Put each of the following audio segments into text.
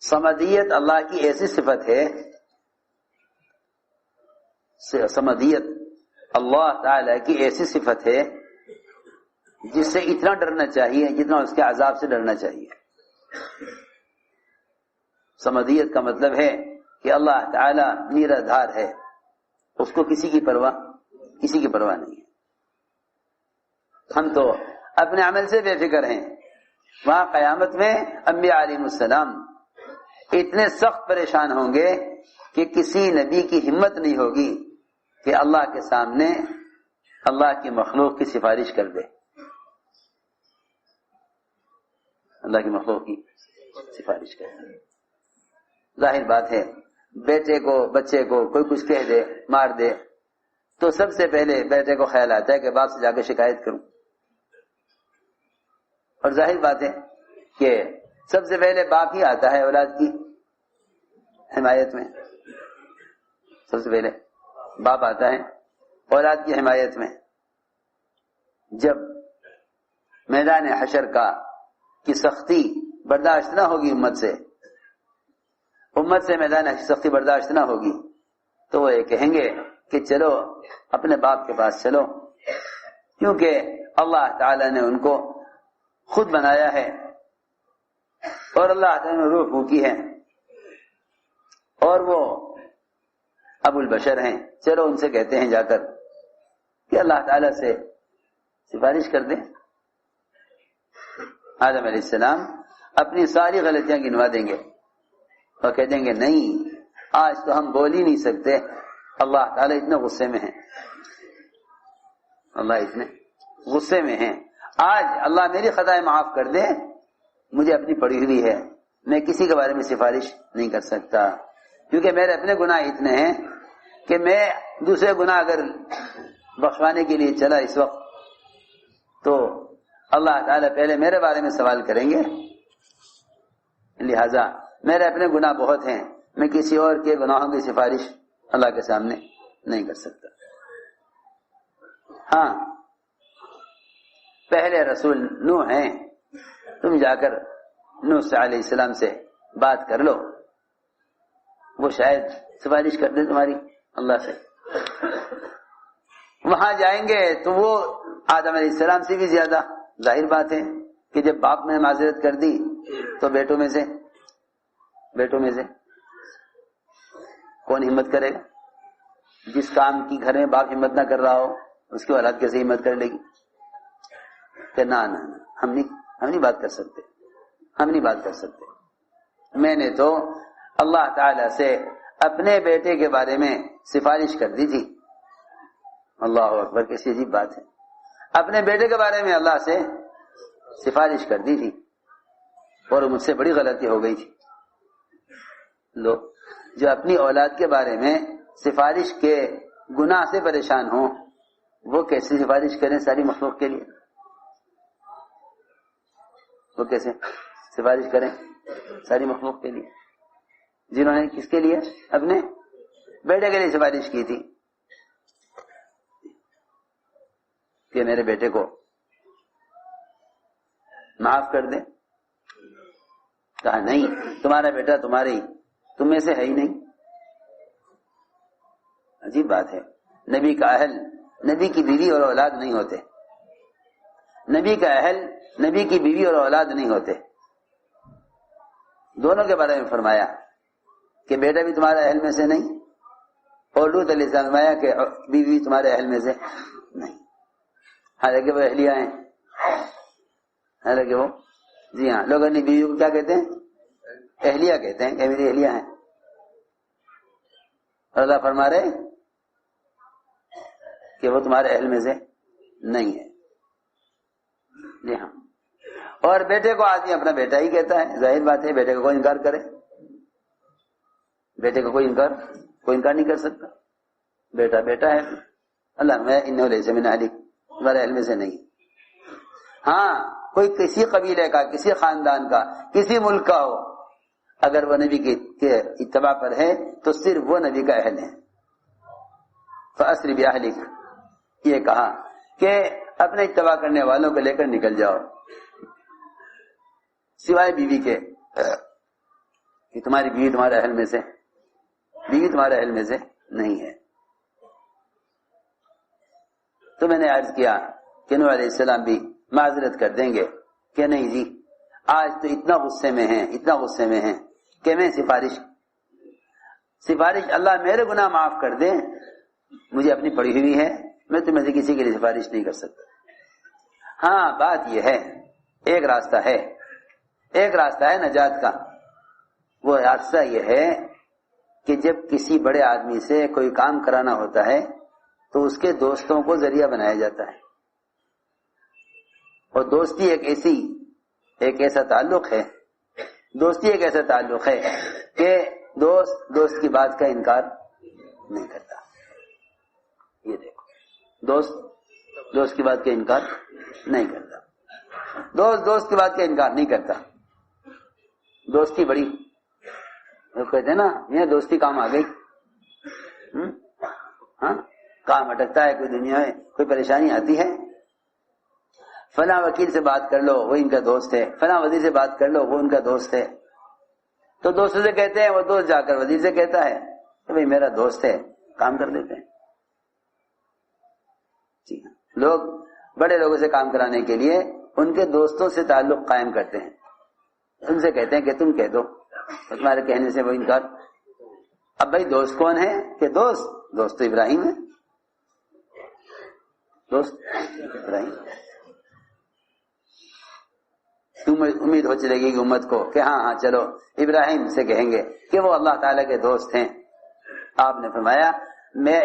صمدیت اللہ کی ایسی صفت ہے، صمدیت اللہ تعالی کی ایسی صفت ہے جس سے اتنا ڈرنا چاہیے جتنا اس کے عذاب سے ڈرنا چاہیے۔ صمدیت کا مطلب ہے کہ اللہ تعالی نیرادھار ہے، اس کو کسی کی پرواہ نہیں ہے۔ ہم تو اپنے عمل سے بے فکر ہیں، وہاں قیامت میں انبیاء علیہ السلام اتنے سخت پریشان ہوں گے کہ کسی نبی کی ہمت نہیں ہوگی کہ اللہ کے سامنے اللہ کی مخلوق کی سفارش کر دے، اللہ کی مخلوق کی سفارش کر دے۔ ظاہر بات ہے، بچے کو کوئی کچھ کہہ دے، مار دے، تو سب سے پہلے بیٹے کو خیال آتا ہے کہ باپ سے جا کے شکایت کروں، اور ظاہر بات ہے کہ سب سے پہلے باپ ہی آتا ہے اولاد کی حمایت میں، سب سے پہلے باپ آتا ہے اولاد کی حمایت میں۔ جب میدان حشر کی سختی برداشت نہ ہوگی امت سے میدان حشر سختی برداشت نہ ہوگی تو وہ یہ کہیں گے کہ چلو اپنے باپ کے پاس چلو، کیونکہ اللہ تعالی نے ان کو خود بنایا ہے اور اللہ تعالی نے روح پھونکی ہے اور وہ ابو البشر ہیں، چلو ان سے کہتے ہیں جا کر کہ اللہ تعالی سے سفارش کر دیں۔ آدم علیہ السلام اپنی ساری غلطیاں گنوا دیں گے اور کہہ دیں گے نہیں، آج تو ہم بول ہی نہیں سکتے، اللہ تعالی اتنے غصے میں ہیں، اللہ اتنے غصے میں ہیں، آج اللہ میری خطائیں معاف کر دے، مجھے اپنی پڑی ہوئی ہے، میں کسی کے بارے میں سفارش نہیں کر سکتا، کیونکہ میرے اپنے گناہ اتنے ہیں کہ میں دوسرے گناہ اگر بخشوانے کے لیے چلا اس وقت تو اللہ تعالیٰ پہلے میرے بارے میں سوال کریں گے، لہذا میرے اپنے گناہ بہت ہیں، میں کسی اور کے گناہوں کی سفارش اللہ کے سامنے نہیں کر سکتا۔ ہاں، پہلے رسول نوح ہیں، تم جا کر نوح علیہ السلام سے بات کر لو، وہ شاید سفارش کر دیں تمہاری اللہ سے۔ وہاں جائیں گے تو وہ آدم علیہ السلام سے بھی زیادہ، ظاہر بات ہے کہ جب باپ نے معذرت کر دی تو بیٹوں میں سے کون ہمت کرے گا؟ جس کام کی گھر میں باپ ہمت نہ کر رہا ہو اس کی اولاد کیسے ہمت کر لے گی کہ نہ ہم نہیں بات کر سکتے۔ میں نے تو اللہ تعالی سے اپنے بیٹے کے بارے میں سفارش کر دی تھی، اللہ اکبر، کیسی عجیب بات ہے، اپنے بیٹے کے بارے میں اللہ سے سفارش کر دی تھی اور مجھ سے بڑی غلطی ہو گئی تھی۔ لوگ جو اپنی اولاد کے بارے میں سفارش کے گناہ سے پریشان ہوں وہ کیسے سفارش کریں ساری مخلوق کے لیے؟ وہ کیسے سفارش کریں ساری مخلوق کے لیے جنہوں نے کس کے لیے؟ اپنے بیٹے کے لیے سفارش کی تھی کہ میرے بیٹے کو معاف کر دیں، کہا نہیں، تمہارا بیٹا تمہارے ہی، تم میں سے ہے ہی نہیں۔ عجیب بات ہے، نبی کا اہل نبی کی بیوی اور اولاد نہیں ہوتے، نبی کا اہل نبی کی بیوی اور اولاد نہیں ہوتے، دونوں کے بارے میں فرمایا کہ بیٹا بھی تمہارے اہل میں سے نہیں، اور لوط علیہ السلام فرمایا کہ بیوی تمہارے اہل میں سے نہیں، حالانکہ وہ اہلیہ ہیں، حالانکہ وہ، جی ہاں، لوگ اپنی بیوی کو کیا کہتے ہیں؟ اہلیہ کہتے ہیں کہ میری اہلیہ ہیں، اور اللہ فرما رہے کہ وہ تمہارے اہل میں سے نہیں ہے۔ جی ہاں، اور بیٹے کو آدمی اپنا بیٹا ہی کہتا ہے، ظاہر بات ہے، بیٹے کا کوئی انکار کرے، بیٹے کا کوئی انکار نہیں کر سکتا، بیٹا بیٹا ہے۔ اللہ میں انہ لیس من اہلک، تمہارے اہل میں سے نہیں۔ ہاں، کوئی کسی قبیلے کا، کسی خاندان کا، کسی ملک کا ہو، اگر وہ نبی کے اتباع پر ہے تو صرف وہ نبی کا اہل ہے۔ فَأَسْرِ بِأَهْلِكَ، یہ کہا کہ اپنے اتباع کرنے والوں کو لے کر نکل جاؤ، سوائے بیوی کے، کہ تمہاری بیوی تمہارے اہل میں سے نہیں ہے. تو میں نے عرض کیا کہ نوح علیہ السلام بھی معذرت کر دیں گے کہ نہیں جی آج تو اتنا غصے میں ہیں کہ میں سفارش اللہ میرے گناہ معاف کر دیں، مجھے اپنی پڑی ہوئی ہے، میں تمہیں سے کسی کے لیے سفارش نہیں کر سکتا. ہاں بات یہ ہے ایک راستہ ہے نجات کا. وہ راستہ یہ ہے کہ جب کسی بڑے آدمی سے کوئی کام کرانا ہوتا ہے تو اس کے دوستوں کو ذریعہ بنایا جاتا ہے. اور دوستی ایک ایسا تعلق ہے کہ دوست کی بات کا انکار نہیں کرتا. یہ دیکھو دوست کی بات کا انکار نہیں کرتا. دوست کی بات کا انکار نہیں کرتا. دوستی بڑی کہتے ہیں نا یہ دوستی کام آ گئی. ہاں کام اٹکتا ہے، کوئی دنیا میں کوئی پریشانی آتی ہے، فلاں وکیل سے بات کر لو وہ ان کا دوست ہے، فلاں وزیر سے بات کر لو وہ ان کا دوست ہے. تو دوستوں سے کہتے ہیں، وہ دوست جا کر وزیر سے کہتا ہے کہ بھائی میرا دوست ہے، کام کر دیتے ہیں. جی ہاں، لوگ بڑے لوگوں سے کام کرانے کے لیے ان کے دوستوں سے تعلق قائم کرتے ہیں. ان سے کہتے ہیں کہ تم کہہ دو، تمہارے کہنے سے وہ انکار. اب بھائی دوست کون ہے؟ کہ دوست تو ابراہیم ہے. دوست ابراہیم. امید ہو چلے گی امت کو کہ ہاں چلو ابراہیم سے کہیں گے کہ وہ اللہ تعالیٰ کے دوست ہیں. آپ نے فرمایا میں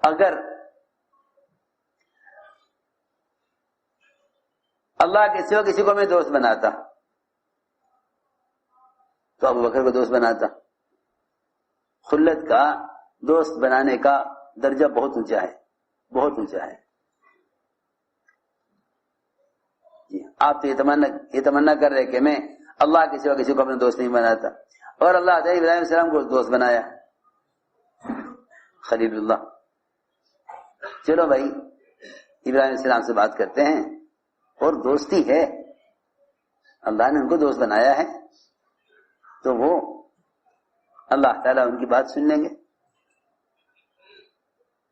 اگر اللہ کے سوا کسی کو میں دوست بناتا تو ابو بکر کو دوست بناتا. خلت کا دوست بنانے کا درجہ بہت اونچا ہے. جی آپ تو یہ تمنا کر رہے کہ میں اللہ کے سوا کسی کو اپنا دوست نہیں بناتا، اور اللہ تعالیٰ ابراہیم علیہ السلام کو دوست بنایا، خلیل اللہ. چلو بھائی ابراہیم علیہ السلام سے بات کرتے ہیں اور دوستی ہے، اللہ نے ان کو دوست بنایا ہے تو وہ اللہ تعالیٰ ان کی بات سن لیں گے.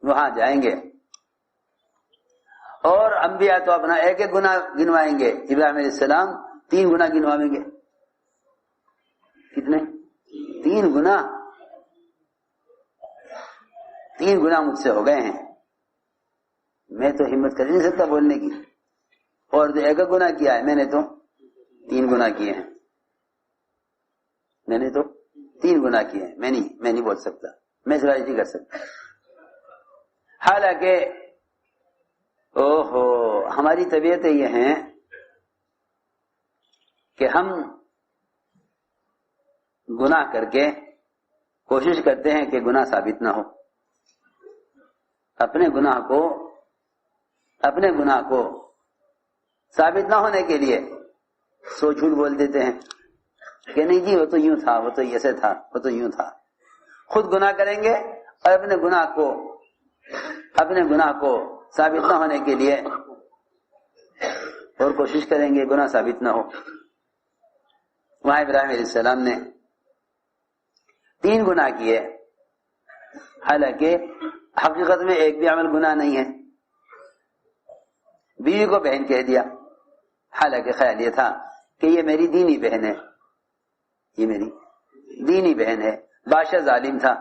وہاں جائیں گے اور انبیاء تو اپنا ایک گناہ گنوائیں گے. ابراہیم علیہ السلام 3 گناہ گنوائیں گے. کتنے؟ 3 گناہ. 3 گناہ مجھ سے ہو گئے ہیں، میں تو ہمت کر نہیں سکتا بولنے کی. اور جو ایک گناہ کیا ہے میں نے تو 3 گناہ کیے ہیں. میں نے تو 3 گناہ کیے ہیں. میں نہیں بول سکتا، میں سوال نہیں کر سکتا. حالانکہ ہماری طبیعتیں یہ ہیں کہ ہم گناہ کر کے کوشش کرتے ہیں کہ گناہ ثابت نہ ہو. اپنے گناہ کو ثابت نہ ہونے کے لیے سو جھوٹ بول دیتے ہیں کہ نہیں جی وہ تو یوں تھا، وہ تو ایسے تھا، وہ تو یوں تھا. خود گناہ کریں گے اور اپنے گناہ کو ثابت نہ ہونے کے لیے اور کوشش کریں گے گناہ ثابت نہ ہو. وہاں ابراہیم علیہ السلام نے 3 گناہ کیے، حالانکہ حقیقت میں ایک بھی عمل گناہ نہیں ہے. بیوی کو بہن کہہ دیا، حالانکہ خیال یہ تھا کہ یہ میری دینی بہن ہے. بادشاہ ظالم تھا،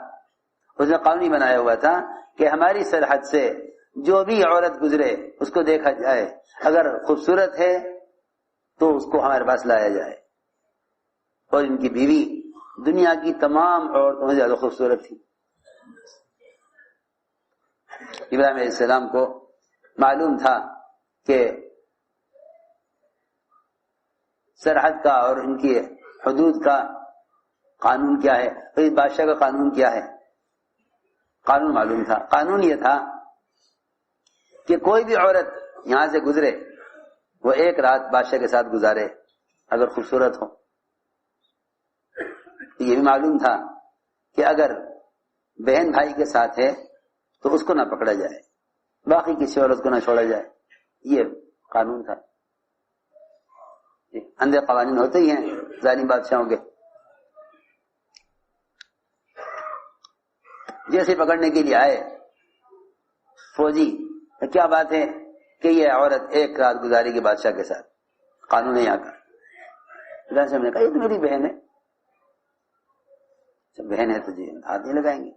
اس نے قانون بنایا ہوا تھا کہ ہماری سرحد سے جو بھی عورت گزرے اس کو دیکھا جائے، اگر خوبصورت ہے تو اس کو ہمارے پاس لایا جائے. اور ان کی بیوی دنیا کی تمام عورتوں سے زیادہ خوبصورت تھی. ابراہیم علیہ السلام کو معلوم تھا کہ سرحد کا اور ان کی حدود کا قانون کیا ہے، اور اس بادشاہ کا قانون کیا ہے. قانون معلوم تھا. قانون یہ تھا کہ کوئی بھی عورت یہاں سے گزرے وہ 1 رات بادشاہ کے ساتھ گزارے اگر خوبصورت ہو. یہ بھی معلوم تھا کہ اگر بہن بھائی کے ساتھ ہے تو اس کو نہ پکڑا جائے، باقی کسی عورت کو نہ چھوڑا جائے. یہ قانون تھا. اندھے قوانین ہوتے ہی ہیں ظالم بادشاہوں کے. جیسے پکڑنے کے لیے آئے فوجی، کیا بات ہے کہ یہ عورت ایک رات گزاری کے بادشاہ کے ساتھ، قانون ہے یہاں کا۔ صاحب نے کہا یہ تو میری بہن ہے۔ بہن ہے تو جی ہاتھ نہیں لگائیں گے،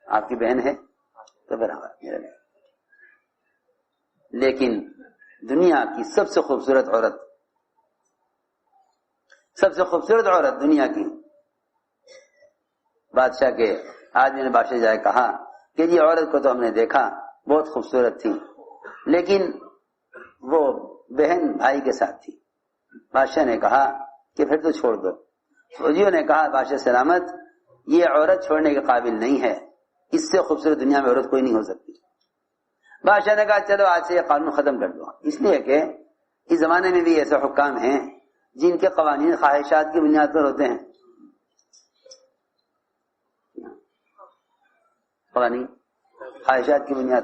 آپ کی بہن ہے تو پھر ہاتھ نہیں لگائیں گے۔ لیکن دنیا کی سب سے خوبصورت عورت، سب سے خوبصورت عورت دنیا کی، بادشاہ کے آدمی نے بادشاہ جائے کہا کہ جی عورت کو تو ہم نے دیکھا بہت خوبصورت تھی، لیکن وہ بہن بھائی کے ساتھ تھی۔ بادشاہ نے کہا کہ پھر تو چھوڑ دو۔ فوجیوں نے کہا بادشاہ سلامت، یہ عورت چھوڑنے کے قابل نہیں ہے، اس سے خوبصورت دنیا میں عورت کوئی نہیں ہو سکتی۔ بادشاہ نے کہا چلو آج سے یہ قانون ختم کر دو، اس لیے کہ اس زمانے میں بھی ایسے حکام ہیں جن کے قوانین خواہشات کی بنیاد پر ہوتے ہیں، قوانین خواہشات کی بنیاد،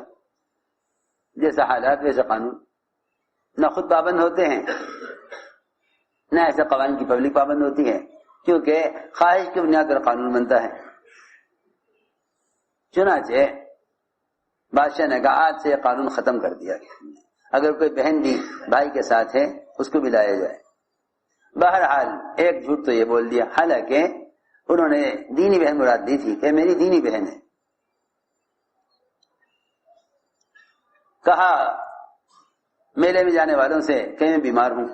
جیسا حالات ویسے قانون، نہ خود پابند ہوتے ہیں نہ ایسے قوانین کی پبلک پابند ہوتی ہے، کیونکہ خواہش کی بنیاد پر قانون بنتا ہے۔ چنانچہ بادشاہ نے کہا آج سے یہ قانون ختم کر دیا گیا، اگر کوئی بہن بھی بھائی کے ساتھ ہے اس کو بھی لایا جائے۔ بہرحال ایک جھوٹ تو یہ بول دیا، حالانکہ انہوں نے دینی بہن مراد دی تھی کہ میری دینی بہن ہے۔ کہا میلے میں جانے والوں سے کہ میں بیمار ہوں،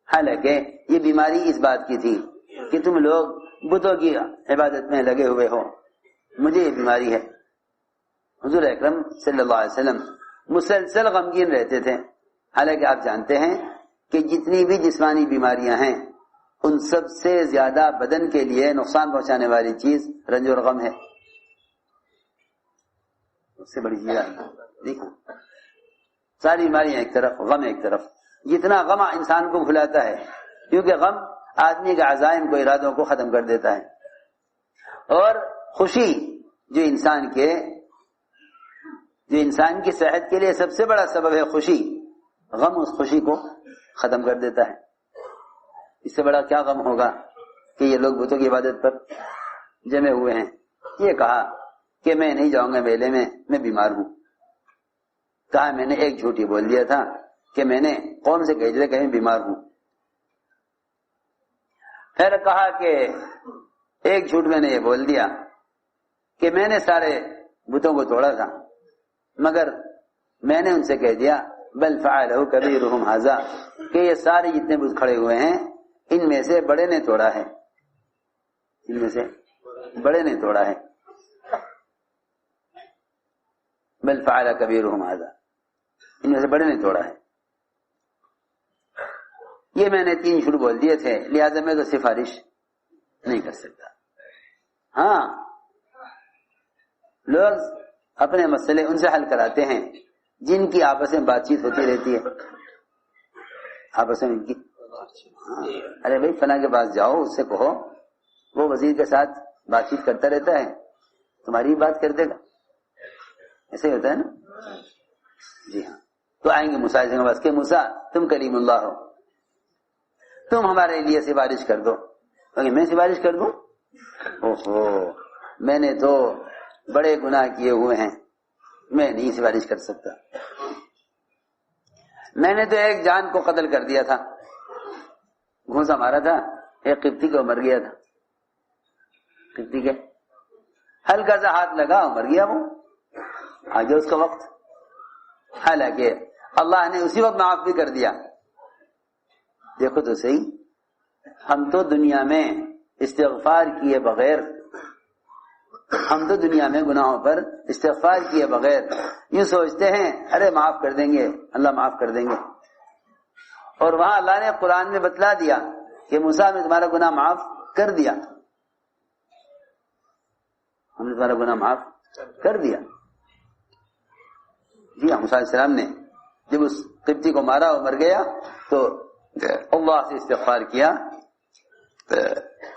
حالانکہ یہ بیماری اس بات کی تھی کہ تم لوگ بتوں کی عبادت میں لگے ہوئے ہو، مجھے یہ بیماری ہے۔ حضور اکرم صلی اللہ علیہ وسلم مسلسل غمگین رہتے تھے، حالانکہ آپ جانتے ہیں کہ جتنی بھی جسمانی بیماریاں ہیں ان سب سے زیادہ بدن کے لیے نقصان پہنچانے والی چیز رنج اور غم ہے۔ اس سے بڑی چیز دیکھو، ساری بیماریاں ایک طرف، غم ایک طرف۔ جتنا غم انسان کو بھلاتا ہے، کیونکہ غم آدمی کے عزائم کو، ارادوں کو ختم کر دیتا ہے، اور خوشی جو انسان کی صحت کے لیے سب سے بڑا سبب ہے خوشی، غم اس خوشی کو ختم کر دیتا ہے۔ اس سے بڑا کیا غم ہوگا کہ یہ لوگ بتوں کی عبادت پر جمے ہوئے ہیں۔ یہ کہا کہ میں نہیں جاؤں گا میلے میں بیمار ہوں۔ کہا میں نے ایک جھوٹ ہی بول دیا تھا کہ میں نے قوم سے کہہ دیا کہ میں بیمار ہوں۔ پھر کہا کہ ایک جھوٹ میں نے یہ بول دیا کہ میں نے سارے بتوں کو توڑا تھا، مگر میں نے ان سے کہہ دیا بل فعلہ کبیرہم ھذا، کہ یہ سارے جتنے بت کھڑے ہوئے ہیں ان میں سے بڑے نے توڑا ہے، ان میں سے بڑے نے توڑا ہے۔ بل فعل کبیرہم ھذا، ان میں سے بڑے نے توڑا ہے۔ یہ میں نے 3 جھوٹ بول دیے تھے، لہذا میں تو سفارش نہیں کر سکتا۔ ہاں، لوگ اپنے مسئلے ان سے حل کراتے ہیں جن کی آپس میں بات چیت ہوتی رہتی ہے، آپس میں ان کی ارے بھائی فلاں کے پاس جاؤ، اس سے کہو، وہ وزیر کے ساتھ بات چیت کرتا رہتا ہے، تمہاری بات کر دے گا، ایسے ہی ہوتا ہے نا۔ جی ہاں، تو آئیں گے موسیٰ کے پاس کہ موسیٰ تم کلیم اللہ ہو، تم ہمارے لیے سفارش کر دو۔ میں سفارش کر دوں؟ اوہو، میں نے تو بڑے گناہ کیے ہوئے ہیں، میں نہیں سفارش کر سکتا۔ میں نے تو ایک جان کو قتل کر دیا تھا، گھونسا مارا تھا، ایک قبطی کو مر گیا تھا، قبطی کے ہلکا سا ہاتھ لگا مر گیا، وہ آگے اس کا وقت، حالانکہ اللہ نے اسی وقت معاف بھی کر دیا۔ دیکھو تو صحیح، ہم تو دنیا میں استغفار کیے بغیر، ہم تو دنیا میں گناہوں پر استغفار کیے بغیر یوں سوچتے ہیں ارے معاف کر دیں گے، اللہ معاف کر دیں گے، اور وہاں اللہ نے قرآن میں بتلا دیا کہ موسیٰ نے تمہارا گناہ معاف کر دیا، ہم نے تمہارا گناہ معاف کر دیا۔ جی ہاں، موسیٰ علیہ السلام نے جب اس قبطی کو مارا اور مر گیا تو اللہ سے استغفار کیا،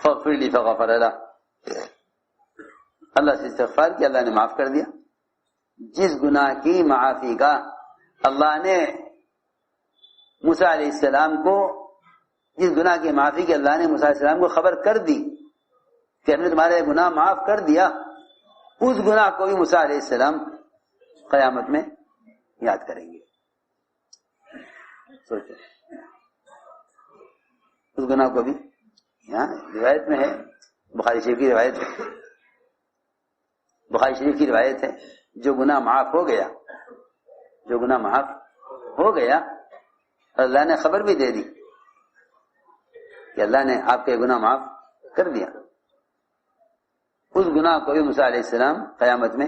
فاغفر لی فغفر له، اللہ سے استغفار کیا، اللہ نے معاف کر دیا۔ جس گناہ کی معافی کا اللہ نے موسیٰ علیہ السلام کو، جس گناہ کی معافی کی اللہ نے موسیٰ علیہ السلام کو خبر کر دی کہ ہم نے تمہارے گناہ معاف کر دیا، اس گناہ کو بھی موسیٰ علیہ السلام قیامت میں یاد کریں گے. سوچو اس گناہ کو بھی. یہاں روایت میں ہے، بخاری شریف کی روایت ہے، بخاری شریف کی روایت ہے، جو گناہ معاف ہو گیا، جو گناہ معاف ہو گیا، اللہ نے خبر بھی دے دی کہ اللہ نے آپ کے گناہ معاف کر دیا. اس گناہ کو بھی موسیٰ علیہ السلام قیامت میں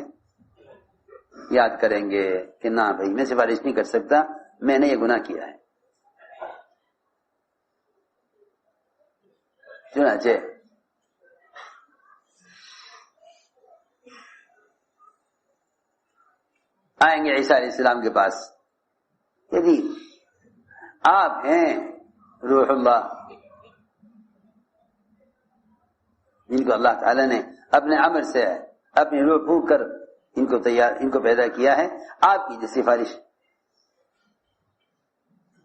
یاد کریں گے کہ نہ بھائی میں سفارش نہیں کر سکتا، میں نے یہ گناہ کیا ہے. چنانچہ آئیں گے عیسیٰ علیہ السلام کے پاس کہ جی آپ ہیں روح اللہ، جن کو اللہ تعالی نے اپنے امر سے اپنی روح پھونک کر ان کو پیدا کیا ہے، آپ کی جو سفارش.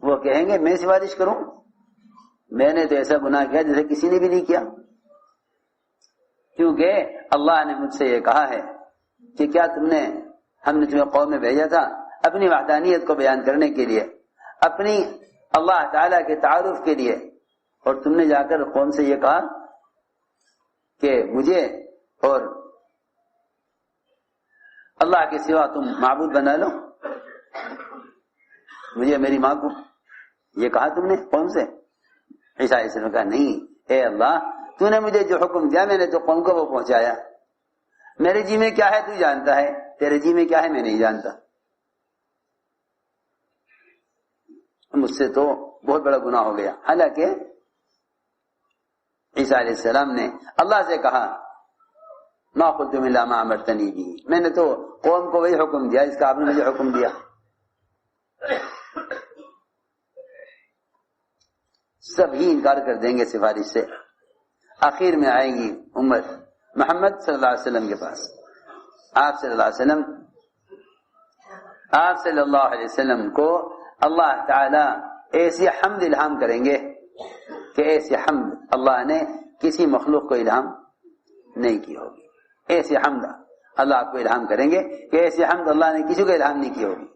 وہ کہیں گے میں سفارش کروں؟ میں نے تو ایسا گناہ کیا جیسے کسی نے بھی نہیں کیا، کیونکہ اللہ نے مجھ سے یہ کہا ہے کہ کیا ہم نے تمہیں قوم میں بھیجا تھا اپنی وحدانیت کو بیان کرنے کے لیے، اپنی اللہ تعالیٰ کے تعارف کے لیے، اور تم نے جا کر قوم سے یہ کہا کہ مجھے اور اللہ کے سوا تم معبود بنا لو، مجھے میری ماں کو، یہ کہا تم نے قوم سے؟ عیسیٰ علیہ السلام نے کہا نہیں، اے اللہ تو نے مجھے جو حکم دیا میں نے تو قوم کو وہ پہنچایا، میرے جی میں کیا ہے تو جانتا ہے، تیرے جی میں کیا ہے میں نہیں جانتا. مجھ سے تو بہت بڑا گناہ ہو گیا. حالانکہ عیسیٰ علیہ السلام نے اللہ سے کہا ما قلت الا ما امرتنی به، میں نے تو قوم کو وہی حکم دیا جس کا آپ نے مجھے حکم دیا. سب ہی انکار کر دیں گے سفارش سے. آخر میں آئے گی امت محمد صلی اللہ علیہ وسلم کے پاس. آپ صلی اللہ علیہ وسلم کو اللہ تعالی ایسی حمد الہام کریں گے کہ ایسی حمد اللہ نے کسی مخلوق کو الہام نہیں کی ہوگی. ایسی حمد اللہ آپ کو الہام کریں گے کہ ایسی حمد اللہ نے کسی کو الہام نہیں کی ہوگی.